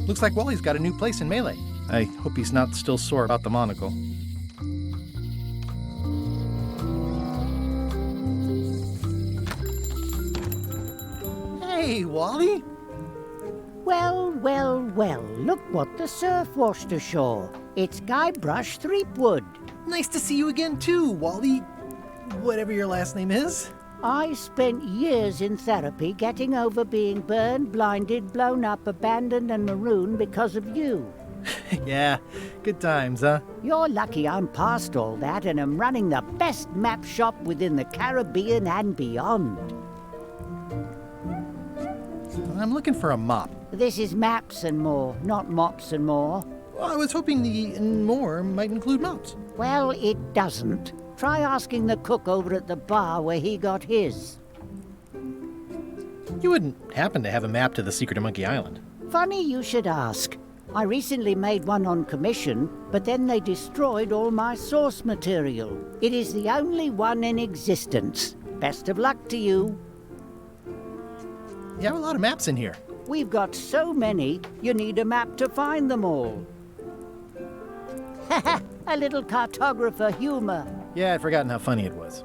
Looks like Wally's got a new place in Melee. I hope he's not still sore about the monocle. Hey, Wally! Well, well, well, look what the surf washed ashore. It's Guybrush Threepwood. Nice to see you again too, Wally. Whatever your last name is. I spent years in therapy getting over being burned, blinded, blown up, abandoned and marooned because of you. Yeah, good times, huh? You're lucky I'm past all that and am running the best map shop within the Caribbean and beyond. I'm looking for a mop. This is maps and more, not mops and more. Well, I was hoping the and more might include mops. Well, it doesn't. Try asking the cook over at the bar where he got his. You wouldn't happen to have a map to the secret of Monkey Island. Funny you should ask. I recently made one on commission, but then they destroyed all my source material. It is the only one in existence. Best of luck to you. You have a lot of maps in here. We've got so many, you need a map to find them all. Haha, a little cartographer humor. Yeah, I'd forgotten how funny it was.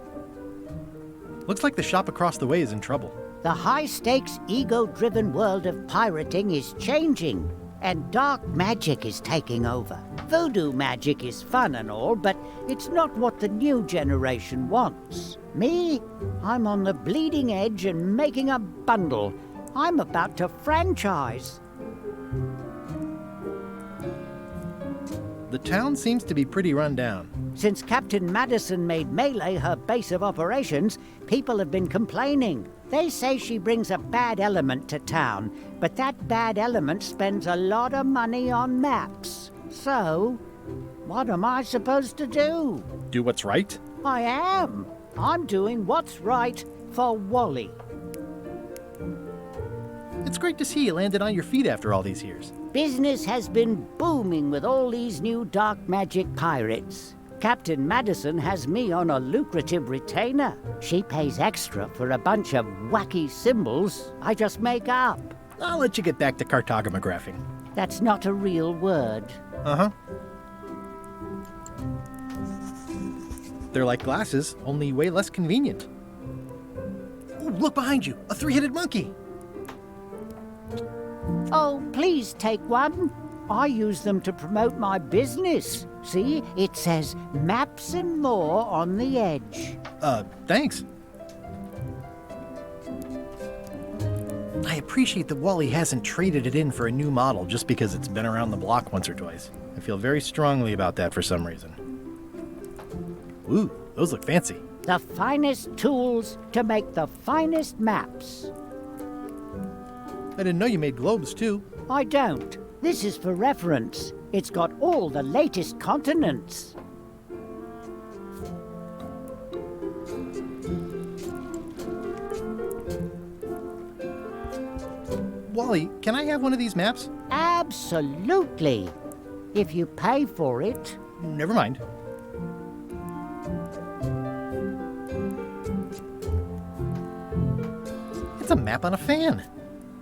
Looks like the shop across the way is in trouble. The high-stakes, ego-driven world of pirating is changing, and dark magic is taking over. Voodoo magic is fun and all, but it's not what the new generation wants. Me? I'm on the bleeding edge and making a bundle. I'm about to franchise. The town seems to be pretty run down. Since Captain Madison made Melee her base of operations, people have been complaining. They say she brings a bad element to town, but that bad element spends a lot of money on maps. So, what am I supposed to do? Do what's right? I am. I'm doing what's right for Wally. It's great to see you landed on your feet after all these years. Business has been booming with all these new dark magic pirates. Captain Madison has me on a lucrative retainer. She pays extra for a bunch of wacky symbols I just make up. I'll let you get back to cartographing. That's not a real word. Uh-huh. They're like glasses, only way less convenient. Ooh, look behind you! A three-headed monkey! Oh, please take one. I use them to promote my business. See, it says maps and more on the edge. Thanks. I appreciate that Wally hasn't traded it in for a new model just because it's been around the block once or twice. I feel very strongly about that for some reason. Ooh, those look fancy. The finest tools to make the finest maps. I didn't know you made globes, too. I don't. This is for reference. It's got all the latest continents. Wally, can I have one of these maps? Absolutely. If you pay for it. Never mind. It's a map on a fan.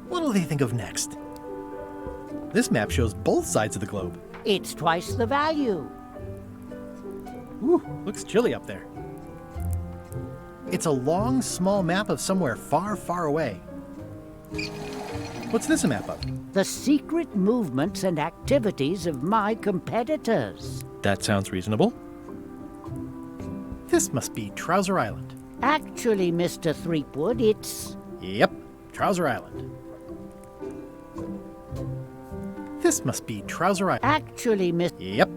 What'll they think of next? This map shows both sides of the globe. It's twice the value. Ooh, looks chilly up there. It's a long, small map of somewhere far, far away. What's this a map of? The secret movements and activities of my competitors. That sounds reasonable. This must be Trouser Island. Actually, Mr. Threepwood, it's... Yep, Trouser Island. This must be Trouser Island. Actually, Miss... Yep.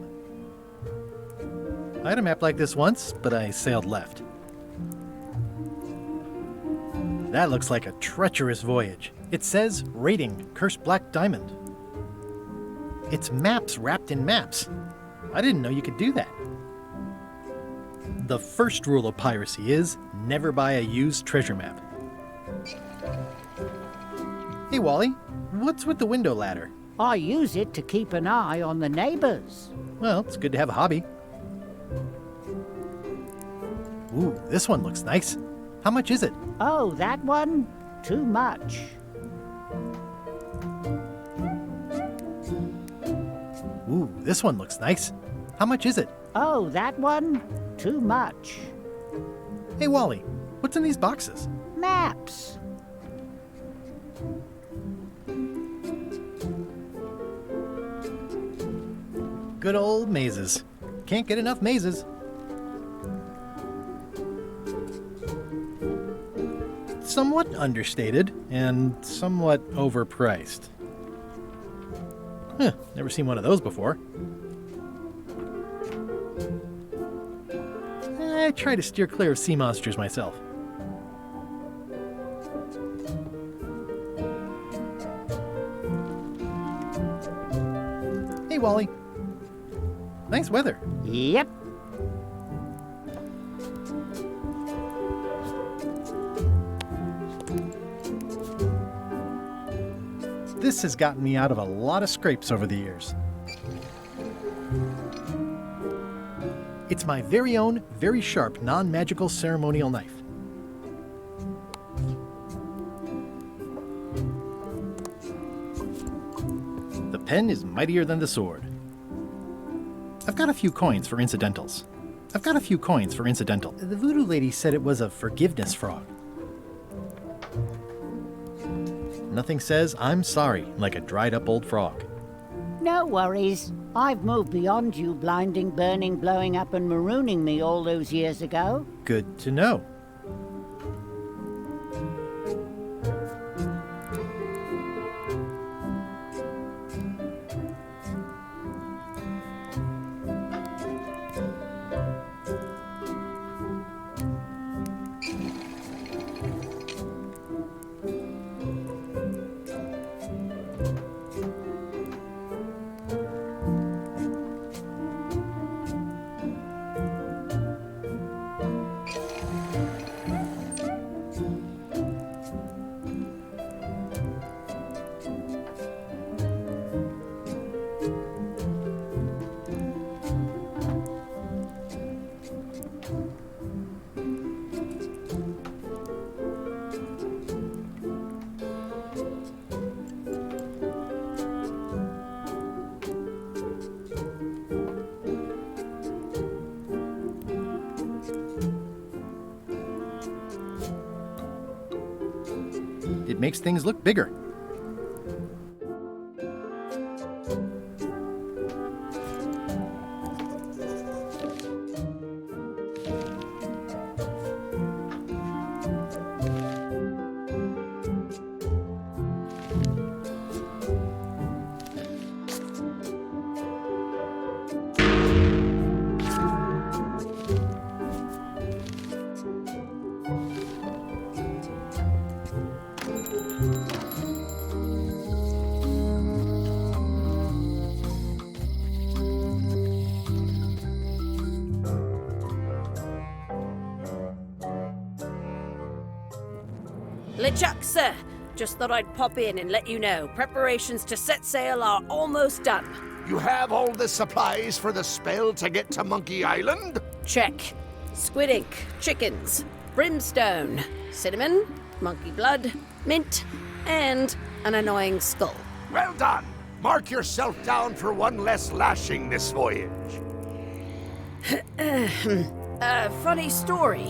I had a map like this once, but I sailed left. That looks like a treacherous voyage. It says, rating, Cursed Black Diamond. It's maps wrapped in maps. I didn't know you could do that. The first rule of piracy is, never buy a used treasure map. Hey, Wally, what's with the window ladder? I use it to keep an eye on the neighbors. Well, it's good to have a hobby. Ooh, this one looks nice. How much is it? Oh, that one? Too much. this one looks nice. How much is it? Oh, that one? Too much. Hey, Wally, what's in these boxes? Maps. Good old mazes. Can't get enough mazes. Somewhat understated and somewhat overpriced. Never seen one of those before. I try to steer clear of sea monsters myself. Hey, Wally. Nice weather. Yep. This has gotten me out of a lot of scrapes over the years. It's my very own, very sharp, non-magical ceremonial knife. The pen is mightier than the sword. I've got a few coins for incidentals. The voodoo lady said it was a forgiveness frog. Nothing says I'm sorry like a dried up old frog. No worries. I've moved beyond you blinding, burning, blowing up and marooning me all those years ago. Good to know. It makes things look bigger. LeChuck, sir. Just thought I'd pop in and let you know. Preparations to set sail are almost done. You have all the supplies for the spell to get to Monkey Island? Check. Squid ink, chickens, brimstone, cinnamon, monkey blood, mint, and an annoying skull. Well done! Mark yourself down for one less lashing this voyage. Funny story.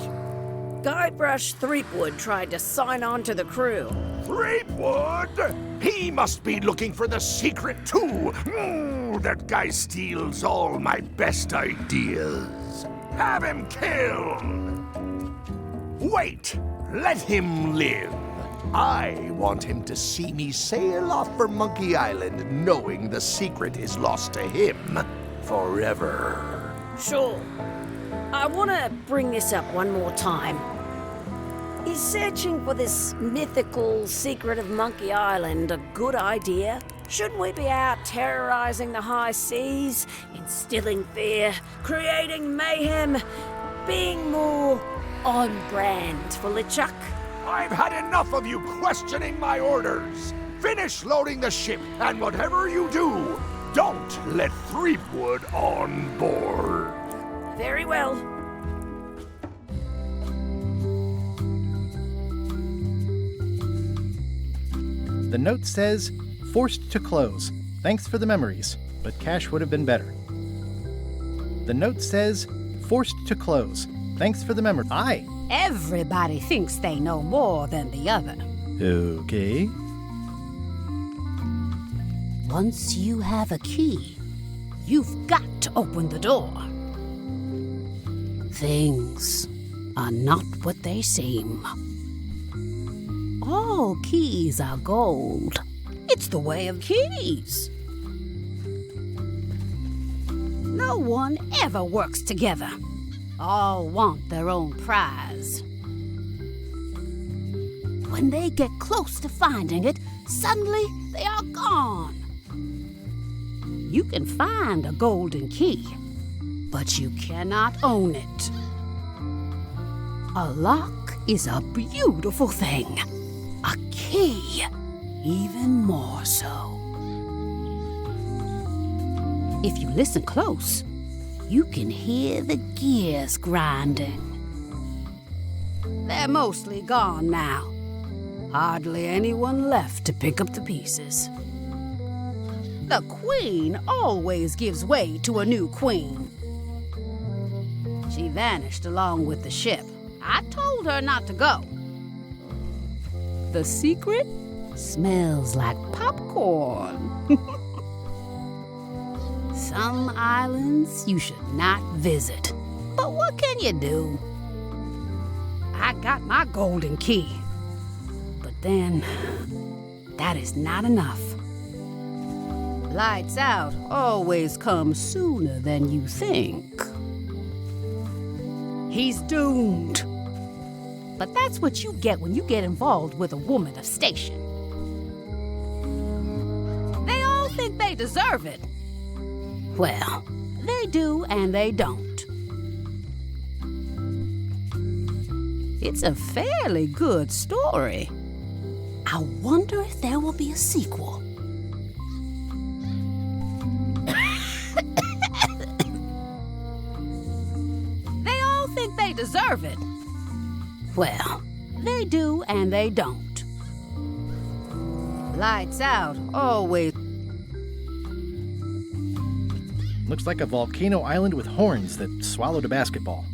Guybrush Threepwood tried to sign on to the crew. Threepwood? He must be looking for the secret too. That guy steals all my best ideas. Have him killed! Wait! Let him live. I want him to see me sail off for Monkey Island knowing the secret is lost to him forever. Sure. I want to bring this up one more time. Is searching for this mythical secret of Monkey Island a good idea? Shouldn't we be out terrorizing the high seas, instilling fear, creating mayhem, being more on brand for LeChuck? I've had enough of you questioning my orders. Finish loading the ship, and whatever you do, don't let Threepwood on board. Very well. The note says, forced to close. Thanks for the memories. but cash would have been better. The note says, forced to close. Thanks for the memory. Aye. Everybody thinks they know more than the other. Okay. Once you have a key, you've got to open the door. Things are not what they seem. All keys are gold. It's the way of keys. No one ever works together. All want their own prize. When they get close to finding it, suddenly they are gone. You can find a golden key, but you cannot own it. A lock is a beautiful thing. A key, even more so. If you listen close, you can hear the gears grinding. They're mostly gone now. Hardly anyone left to pick up the pieces. The queen always gives way to a new queen. She vanished along with the ship. I told her not to go. The secret smells like popcorn. Some islands you should not visit. But what can you do? I got my golden key. But then, that is not enough. Lights out always comes sooner than you think. He's doomed. But that's what you get when you get involved with a woman of station. They all think they deserve it. Well, they do and they don't. It's a fairly good story. I wonder if there will be a sequel. They all think they deserve it. Well, they do and they don't. Lights out always. Looks like a volcano island with horns that swallowed a basketball.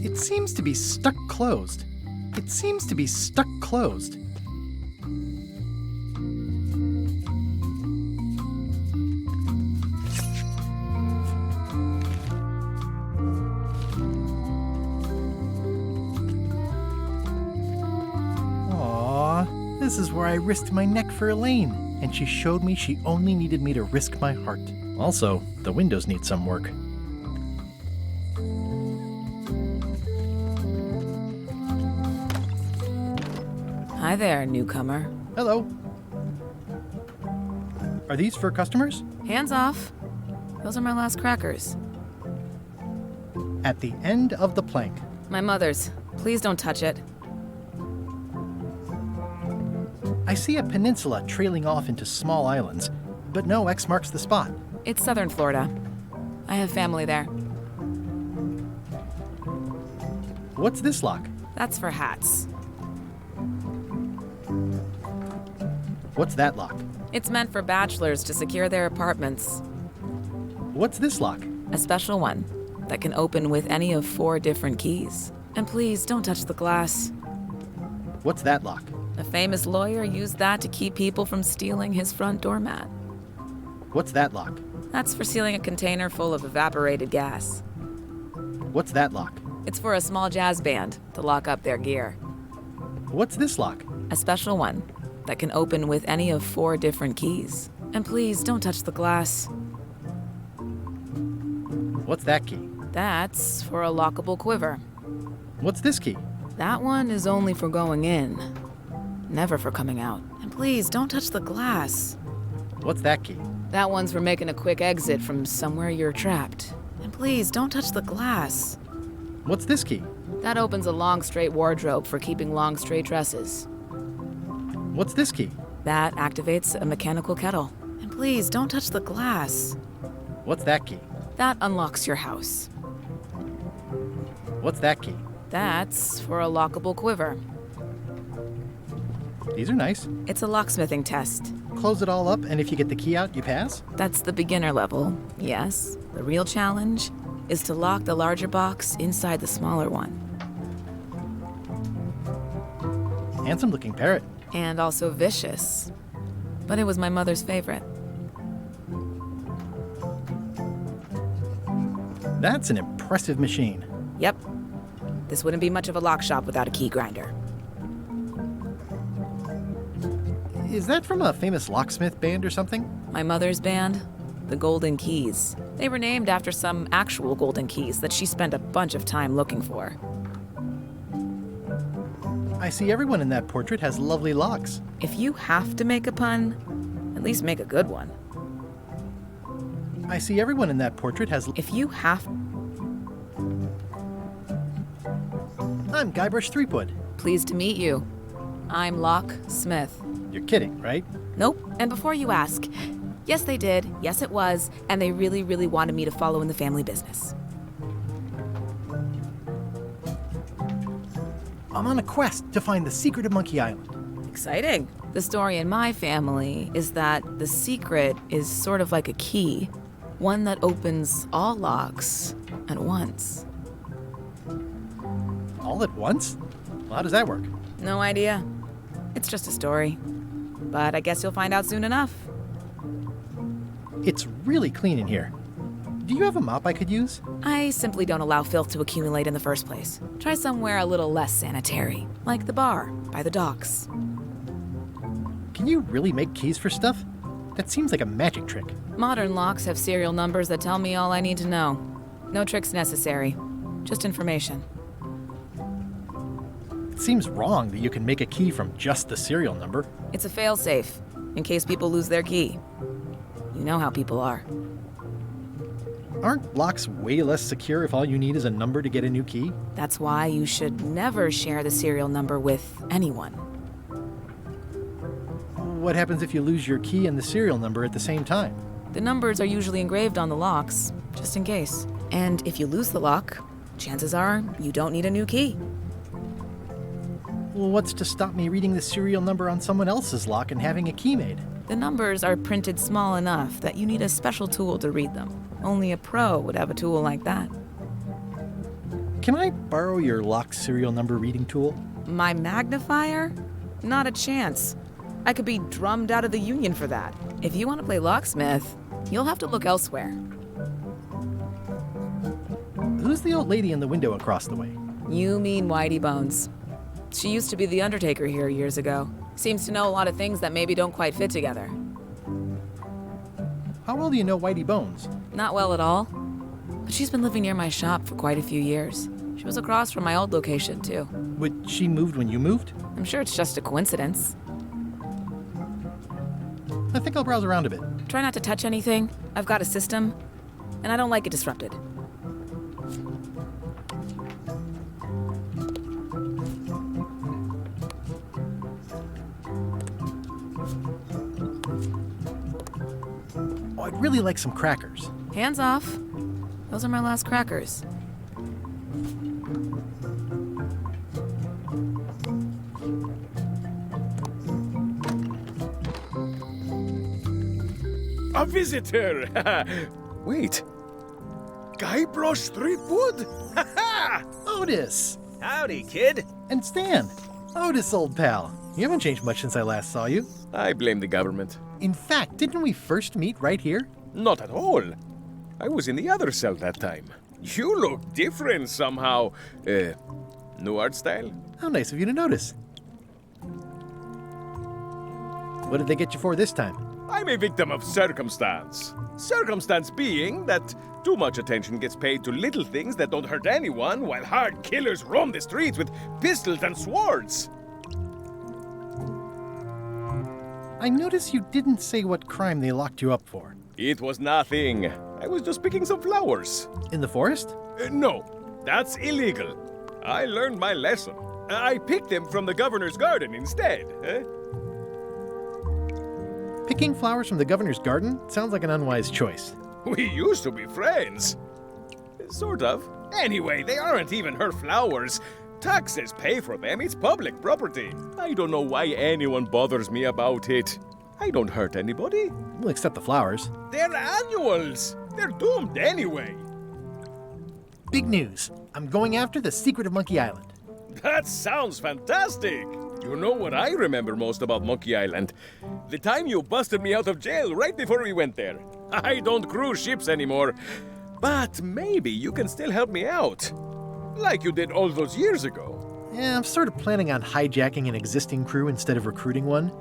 It seems to be stuck closed. It seems to be stuck closed. This is where I risked my neck for Elaine, and she showed me she only needed me to risk my heart. Also, the windows need some work. Hi there, newcomer. Hello. Are these for customers? Hands off. Those are my last crackers. At the end of the plank. My mother's. Please don't touch it. I see a peninsula trailing off into small islands, but no X marks the spot. It's southern Florida. I have family there. What's this lock? That's for hats. What's that lock? It's meant for bachelors to secure their apartments. What's this lock? A special one that can open with any of 4 different keys. And please don't touch the glass. What's that lock? A famous lawyer used that to keep people from stealing his front doormat. What's that lock? That's for sealing a container full of evaporated gas. What's that lock? It's for a small jazz band to lock up their gear. What's this lock? A special one that can open with any of 4 different keys. And please don't touch the glass. What's that key? That's for a lockable quiver. What's this key? That one is only for going in, never for coming out. And please don't touch the glass. What's that key? That one's for making a quick exit from somewhere you're trapped. And please don't touch the glass. What's this key? That opens a long straight wardrobe for keeping long straight dresses. What's this key? That activates a mechanical kettle. And please don't touch the glass. What's that key? That unlocks your house. What's that key? That's for a lockable quiver. These are nice. It's a locksmithing test. Close it all up, and if you get the key out, you pass? That's the beginner level, yes. The real challenge is to lock the larger box inside the smaller one. Handsome looking parrot. And also vicious. But it was my mother's favorite. That's an impressive machine. Yep. This wouldn't be much of a lock shop without a key grinder. Is that from a famous locksmith band or something? My mother's band, the Golden Keys. They were named after some actual golden keys that she spent a bunch of time looking for. I see everyone in that portrait has lovely locks. If you have to make a pun, at least make a good one. I see everyone in that portrait has... If you have... I'm Guybrush Threepwood. Pleased to meet you. I'm Lock Smith. You're kidding, right? Nope. And before you ask, yes, they did. Yes, it was. And they really, really wanted me to follow in the family business. I'm on a quest to find the secret of Monkey Island. Exciting. The story in my family is that the secret is sort of like a key, one that opens all locks at once. All at once? Well, how does that work? No idea. It's just a story. But I guess you'll find out soon enough. It's really clean in here. Do you have a mop I could use? I simply don't allow filth to accumulate in the first place. Try somewhere a little less sanitary, like the bar by the docks. Can you really make keys for stuff? That seems like a magic trick. Modern locks have serial numbers that tell me all I need to know. No tricks necessary, just information. It seems wrong that you can make a key from just the serial number. It's a failsafe, in case people lose their key. You know how people are. Aren't locks way less secure if all you need is a number to get a new key? That's why you should never share the serial number with anyone. What happens if you lose your key and the serial number at the same time? The numbers are usually engraved on the locks, just in case. And if you lose the lock, chances are you don't need a new key. Well, what's to stop me reading the serial number on someone else's lock and having a key made? The numbers are printed small enough that you need a special tool to read them. Only a pro would have a tool like that. Can I borrow your lock serial number reading tool? My magnifier? Not a chance. I could be drummed out of the union for that. If you want to play locksmith, you'll have to look elsewhere. Who's the old lady in the window across the way? You mean Whitey Bones. She used to be the Undertaker here years ago. Seems to know a lot of things that maybe don't quite fit together. How well do you know Whitey Bones? Not well at all. But she's been living near my shop for quite a few years. She was across from my old location, too. Would she moved when you moved? I'm sure it's just a coincidence. I think I'll browse around a bit. Try not to touch anything. I've got a system, and I don't like it disrupted. Oh, I'd really like some crackers. Hands off. Those are my last crackers. A visitor! Wait. Guybrush Threepwood? Otis! Howdy, kid. And Stan! Otis, old pal. You haven't changed much since I last saw you. I blame the government. In fact, didn't we first meet right here? Not at all. I was in the other cell that time. You look different somehow. New art style? How nice of you to notice. What did they get you for this time? I'm a victim of circumstance. Circumstance being that too much attention gets paid to little things that don't hurt anyone, while hard killers roam the streets with pistols and swords. I notice you didn't say what crime they locked you up for. It was nothing. I was just picking some flowers. In the forest? No, that's illegal. I learned my lesson. I picked them from the governor's garden instead. Picking flowers from the governor's garden sounds like an unwise choice. We used to be friends. Sort of. Anyway, they aren't even her flowers. Taxes pay for them. It's public property. I don't know why anyone bothers me about it. I don't hurt anybody. We'll accept the flowers. They're annuals. They're doomed anyway. Big news. I'm going after the secret of Monkey Island. That sounds fantastic. You know what I remember most about Monkey Island? The time you busted me out of jail right before we went there. I don't cruise ships anymore. But maybe you can still help me out. Like you did all those years ago. Yeah, I'm sort of planning on hijacking an existing crew instead of recruiting one.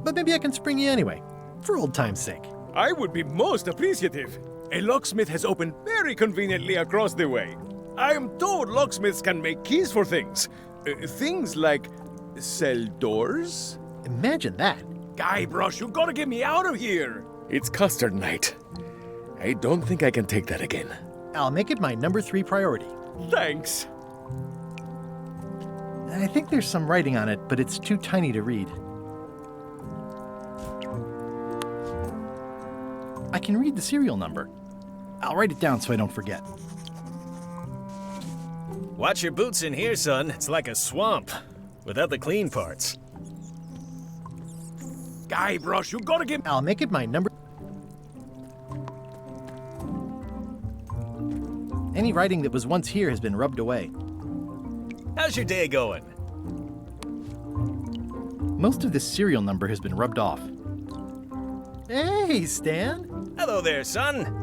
But maybe I can spring you anyway, for old time's sake. I would be most appreciative. A locksmith has opened very conveniently across the way. I am told locksmiths can make keys for things. Things like cell doors? Imagine that. Guybrush, you gotta get me out of here! It's custard night. I don't think I can take that again. I'll make it my number 3 priority. Thanks. I think there's some writing on it, but it's too tiny to read. I can read the serial number. I'll write it down so I don't forget. Watch your boots in here, son. It's like a swamp, without the clean parts. Guybrush, you gotta get... I'll make it my number... Any writing that was once here has been rubbed away. How's your day going? Most of this serial number has been rubbed off. Hey, Stan! Hello there, son.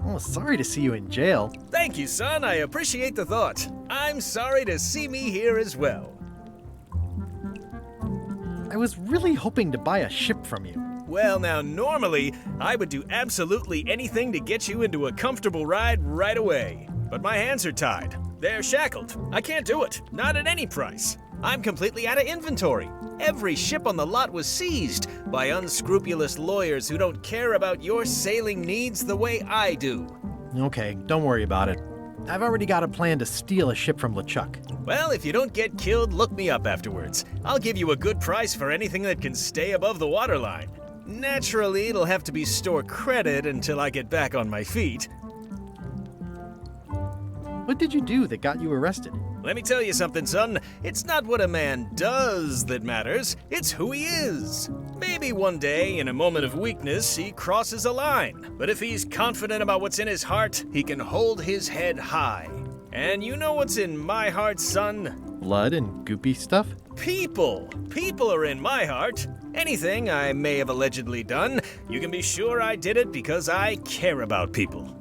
Oh, sorry to see you in jail. Thank you, son. I appreciate the thought. I'm sorry to see me here as well. I was really hoping to buy a ship from you. Well, now, normally, I would do absolutely anything to get you into a comfortable ride right away. But my hands are tied. They're shackled. I can't do it. Not at any price. I'm completely out of inventory. Every ship on the lot was seized by unscrupulous lawyers who don't care about your sailing needs the way I do. Okay, don't worry about it. I've already got a plan to steal a ship from LeChuck. Well, if you don't get killed, look me up afterwards. I'll give you a good price for anything that can stay above the waterline. Naturally, it'll have to be store credit until I get back on my feet. What did you do that got you arrested? Let me tell you something, son. It's not what a man does that matters, it's who he is. Maybe one day, in a moment of weakness, he crosses a line. But if he's confident about what's in his heart, he can hold his head high. And you know what's in my heart, son? Blood and goopy stuff? People. People are in my heart. Anything I may have allegedly done, you can be sure I did it because I care about people.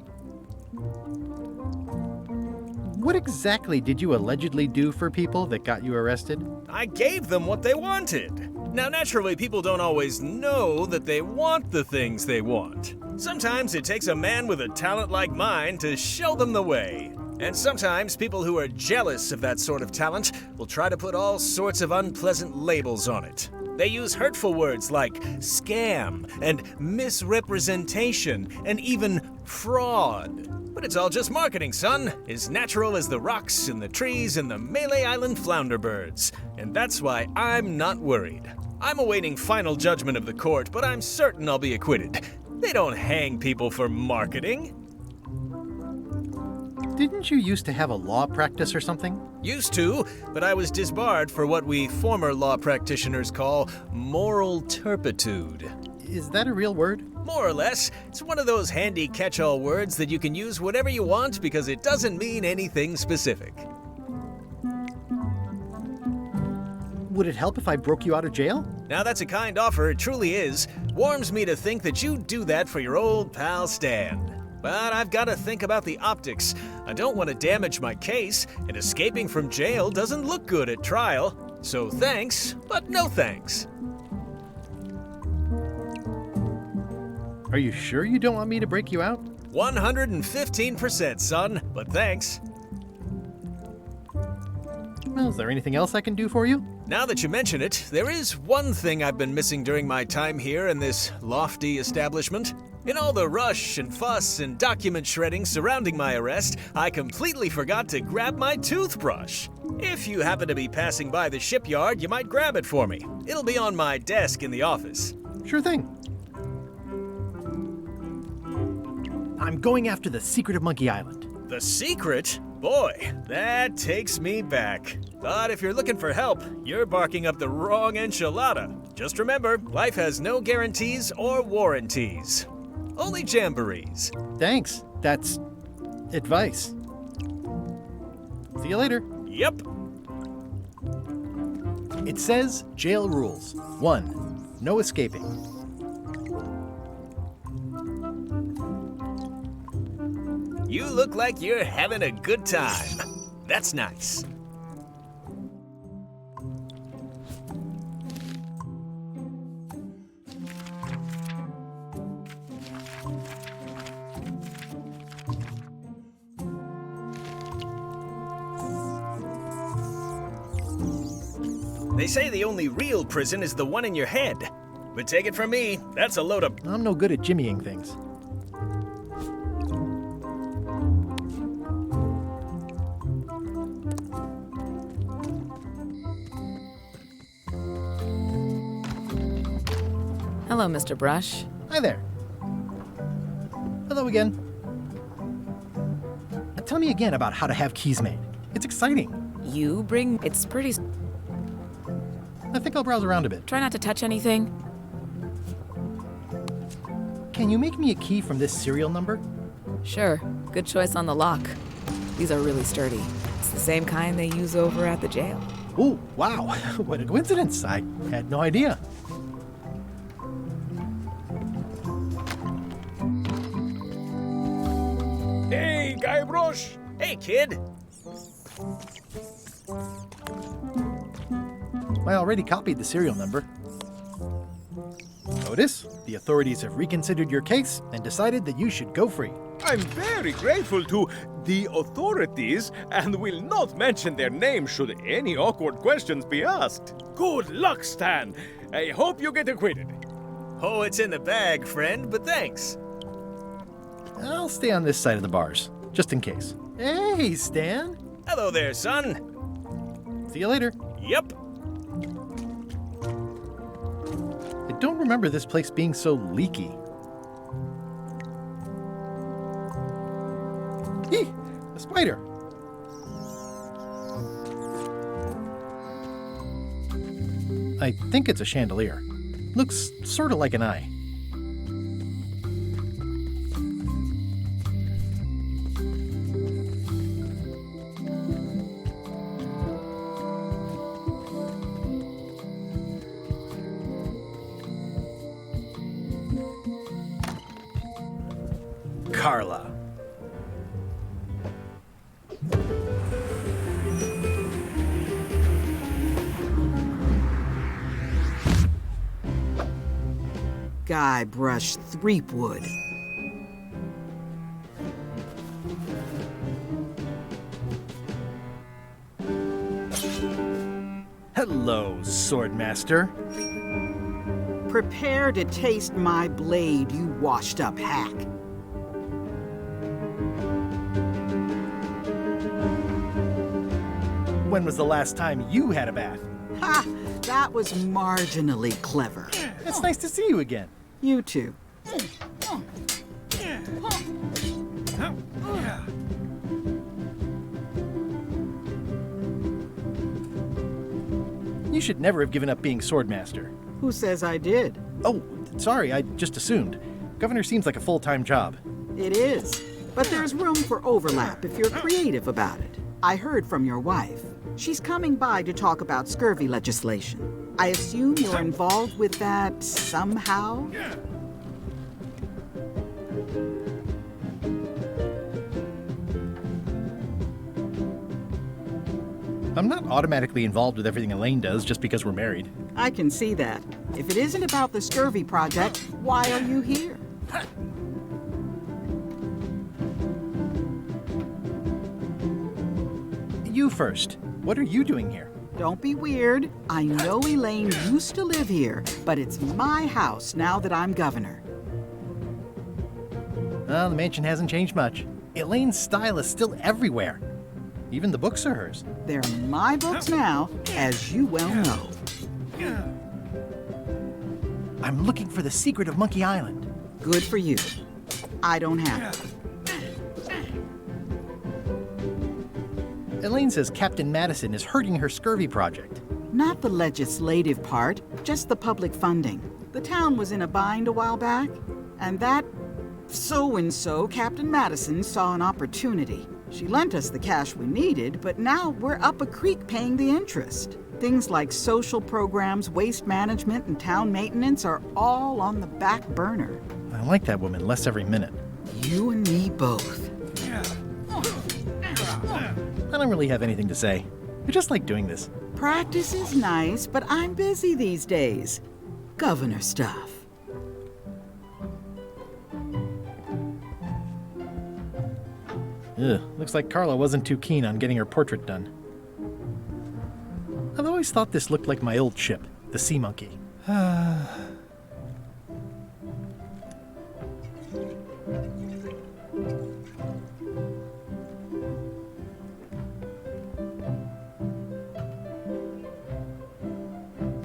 What exactly did you allegedly do for people that got you arrested? I gave them what they wanted. Now, naturally, people don't always know that they want the things they want. Sometimes it takes a man with a talent like mine to show them the way. And sometimes people who are jealous of that sort of talent will try to put all sorts of unpleasant labels on it. They use hurtful words like scam and misrepresentation and even fraud. But it's all just marketing, son. As natural as the rocks and the trees and the Malay Island flounder birds. And that's why I'm not worried. I'm awaiting final judgment of the court, but I'm certain I'll be acquitted. They don't hang people for marketing. Didn't you used to have a law practice or something? Used to, but I was disbarred for what we former law practitioners call moral turpitude. Is that a real word? More or less. It's one of those handy catch-all words that you can use whenever you want because it doesn't mean anything specific. Would it help if I broke you out of jail? Now that's a kind offer, it truly is. Warms me to think that you'd do that for your old pal Stan. But I've got to think about the optics. I don't want to damage my case, and escaping from jail doesn't look good at trial. So thanks, but no thanks. Are you sure you don't want me to break you out? 115%, son, but thanks. Well, is there anything else I can do for you? Now that you mention it, there is one thing I've been missing during my time here in this lofty establishment. In all the rush and fuss and document shredding surrounding my arrest, I completely forgot to grab my toothbrush. If you happen to be passing by the shipyard, you might grab it for me. It'll be on my desk in the office. Sure thing. I'm going after the secret of Monkey Island. The secret? Boy, that takes me back. But if you're looking for help, you're barking up the wrong enchilada. Just remember, life has no guarantees or warranties. Only jamborees. Thanks. That's advice. See you later. Yep. It says jail rules. 1. No escaping. You look like you're having a good time. That's nice. They say the only real prison is the one in your head. But take it from me, that's a load of... I'm no good at jimmying things. Hello, Mr. Brush. Hi there. Hello again. Tell me again about how to have keys made. It's exciting. It's pretty... I think I'll browse around a bit. Try not to touch anything. Can you make me a key from this serial number? Sure. Good choice on the lock. These are really sturdy. It's the same kind they use over at the jail. Oh, wow. What a coincidence. I had no idea. Hey, Guybrush! Hey, kid! I already copied the serial number. Notice, the authorities have reconsidered your case and decided that you should go free. I'm very grateful to the authorities and will not mention their name should any awkward questions be asked. Good luck, Stan. I hope you get acquitted. Oh, it's in the bag, friend, but thanks. I'll stay on this side of the bars, just in case. Hey, Stan. Hello there, son. See you later. Yep. I don't remember this place being so leaky. Eee! A spider! I think it's a chandelier. Looks sort of like an eye. Carla. Guybrush Threepwood. Hello, Swordmaster. Prepare to taste my blade, you washed-up hack. When was the last time you had a bath? Ha! That was marginally clever. It's nice to see you again. You too. You should never have given up being Swordmaster. Who says I did? Oh, sorry, I just assumed. Governor seems like a full-time job. It is. But there's room for overlap if you're creative about it. I heard from your wife. She's coming by to talk about scurvy legislation. I assume you're involved with that somehow? I'm not automatically involved with everything Elaine does just because we're married. I can see that. If it isn't about the scurvy project, why are you here? You first. What are you doing here? Don't be weird. I know Elaine used to live here, but it's my house now that I'm governor. Well, the mansion hasn't changed much. Elaine's style is still everywhere. Even the books are hers. They're my books now, as you well know. I'm looking for the secret of Monkey Island. Good for you. I don't have it. Elaine says Captain Madison is hurting her scurvy project. Not the legislative part, just the public funding. The town was in a bind a while back, and that so-and-so, Captain Madison, saw an opportunity. She lent us the cash we needed, but now we're up a creek paying the interest. Things like social programs, waste management, and town maintenance are all on the back burner. I like that woman less every minute. You and me both. I don't really have anything to say. I just like doing this. Practice is nice, but I'm busy these days. Governor stuff. Ugh, looks like Carla wasn't too keen on getting her portrait done. I've always thought this looked like my old ship, the Sea Monkey.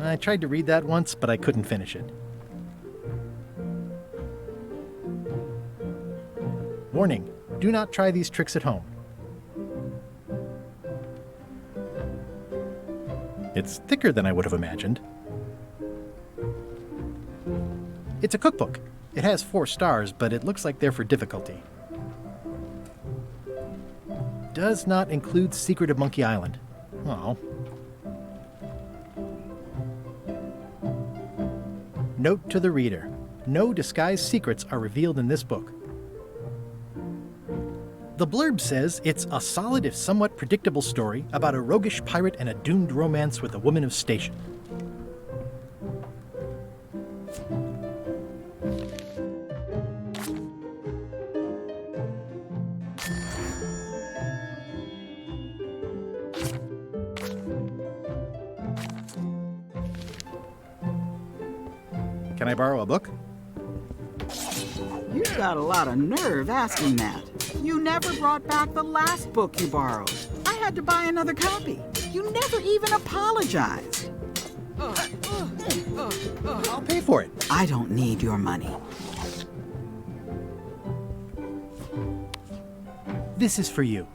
I tried to read that once, but I couldn't finish it. Warning, do not try these tricks at home. It's thicker than I would have imagined. It's a cookbook. It has 4 stars, but it looks like they're for difficulty. Does not include Secret of Monkey Island. Oh. Note to the reader. No disguised secrets are revealed in this book. The blurb says it's a solid if somewhat predictable story about a roguish pirate and a doomed romance with a woman of station. Can I borrow a book? You've got a lot of nerve asking that. You never brought back the last book you borrowed. I had to buy another copy. You never even apologized. I'll pay for it. I don't need your money. This is for you.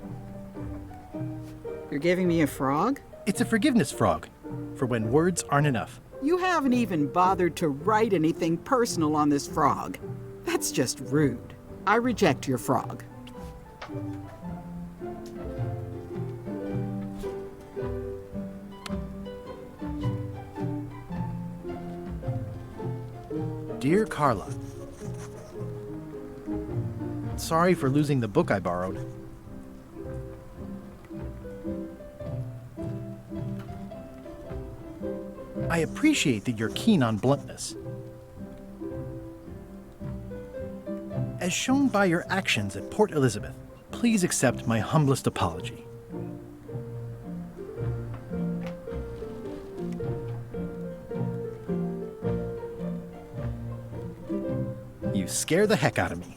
You're giving me a frog? It's a forgiveness frog, for when words aren't enough. You haven't even bothered to write anything personal on this frog. That's just rude. I reject your frog. Dear Carla, sorry for losing the book I borrowed. I appreciate that you're keen on bluntness. As shown by your actions at Port Elizabeth, please accept my humblest apology. You scare the heck out of me.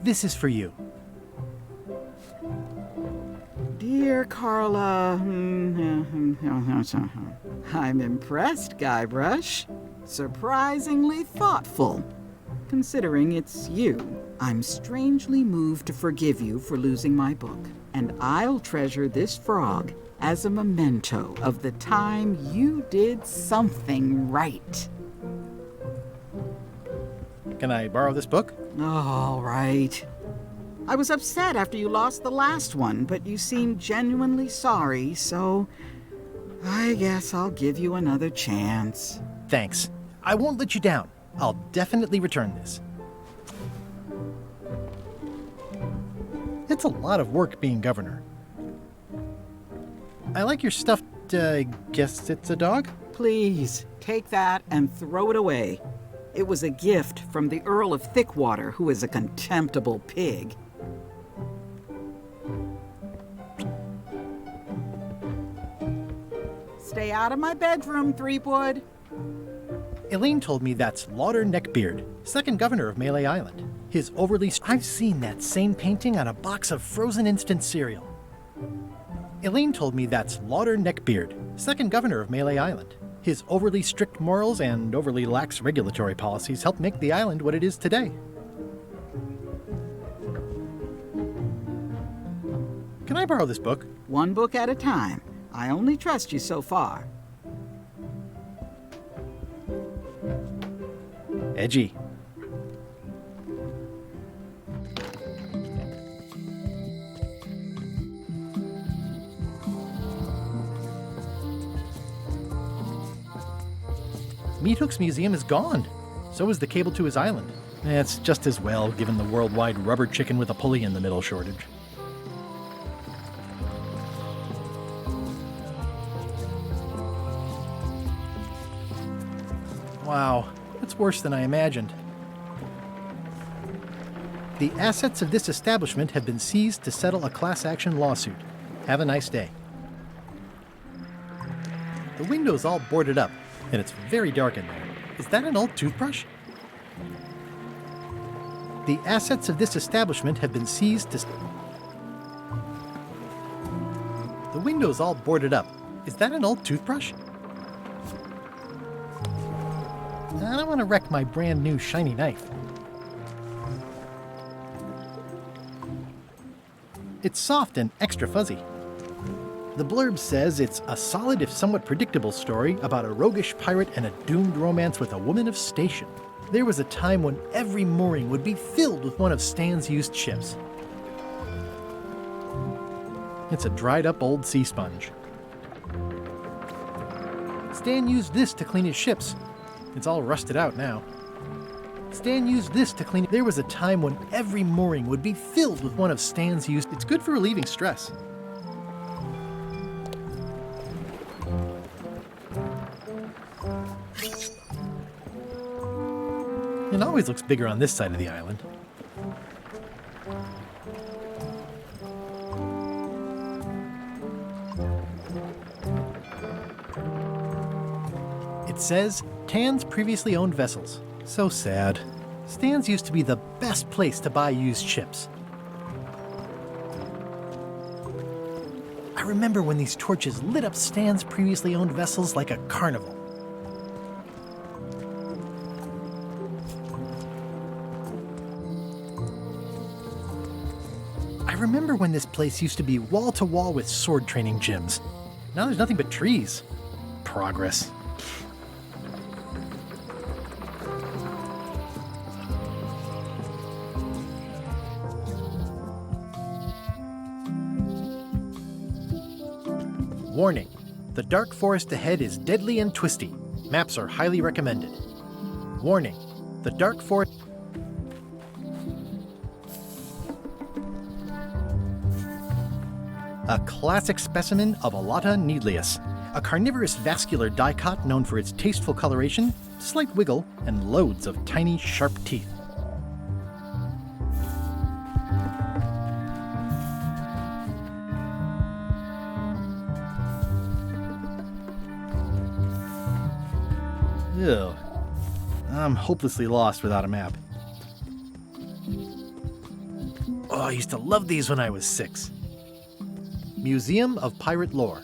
This is for you. Dear Carla, I'm impressed, Guybrush. Surprisingly thoughtful. Considering it's you, I'm strangely moved to forgive you for losing my book. And I'll treasure this frog as a memento of the time you did something right. Can I borrow this book? All right. I was upset after you lost the last one, but you seemed genuinely sorry, so I guess I'll give you another chance. Thanks. I won't let you down. I'll definitely return this. It's a lot of work being governor. I like your stuffed, guess it's a dog? Please, take that and throw it away. It was a gift from the Earl of Thickwater, who is a contemptible pig. Stay out of my bedroom, Threepwood. Elaine told me that's Lauder Neckbeard, second governor of Melee Island. His overly... I've seen that same painting on a box of frozen instant cereal. Elaine told me that's Lauder Neckbeard, second governor of Melee Island. His overly strict morals and overly lax regulatory policies helped make the island what it is today. Can I borrow this book? One book at a time. I only trust you so far. Edgy. Meat Hook's museum is gone. So is the cable to his island. It's just as well, given the worldwide rubber chicken with a pulley in the middle shortage. Wow, that's worse than I imagined. The assets of this establishment have been seized to settle a class action lawsuit. Have a nice day. The window's all boarded up, and it's very dark in there. Is that an old toothbrush? The assets of this establishment have been seized to... The window's all boarded up. Is that an old toothbrush? I don't want to wreck my brand new shiny knife. It's soft and extra fuzzy. The blurb says it's a solid if somewhat predictable story about a roguish pirate and a doomed romance with a woman of station. There was a time when every mooring would be filled with one of Stan's used ships. It's a dried up old sea sponge. Stan used this to clean his ships. It's all rusted out now. Stan used this to clean. There was a time when every mooring would be filled with one of Stan's used. It's good for relieving stress. It always looks bigger on this side of the island. It says, Tan's previously owned vessels. So sad. Stan's used to be the best place to buy used ships. I remember when these torches lit up Stan's previously owned vessels like a carnival. I remember when this place used to be wall to wall with sword training gyms. Now there's nothing but trees. Progress. Warning, the dark forest ahead is deadly and twisty. Maps are highly recommended. Warning, the dark forest... A classic specimen of Alata needleus, a carnivorous vascular dicot known for its tasteful coloration, slight wiggle, and loads of tiny, sharp teeth. Ew. I'm hopelessly lost without a map. Oh, I used to love these when I was 6. Museum of Pirate Lore.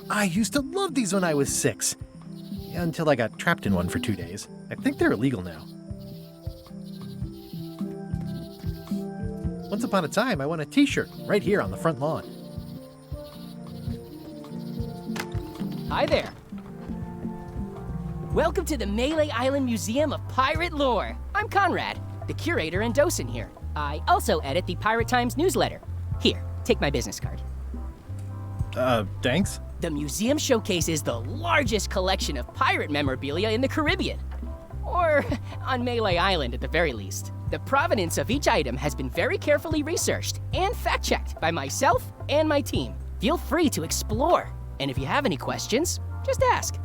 I used to love these when I was 6. Until I got trapped in one for 2 days. I think they're illegal now. Once upon a time, I won a t-shirt right here on the front lawn. Hi there. Welcome to the Melee Island Museum of Pirate Lore. I'm Conrad, the curator and docent here. I also edit the Pirate Times newsletter. Here, take my business card. Thanks? The museum showcases the largest collection of pirate memorabilia in the Caribbean. Or on Melee Island at the very least. The provenance of each item has been very carefully researched and fact-checked by myself and my team. Feel free to explore. And if you have any questions, just ask.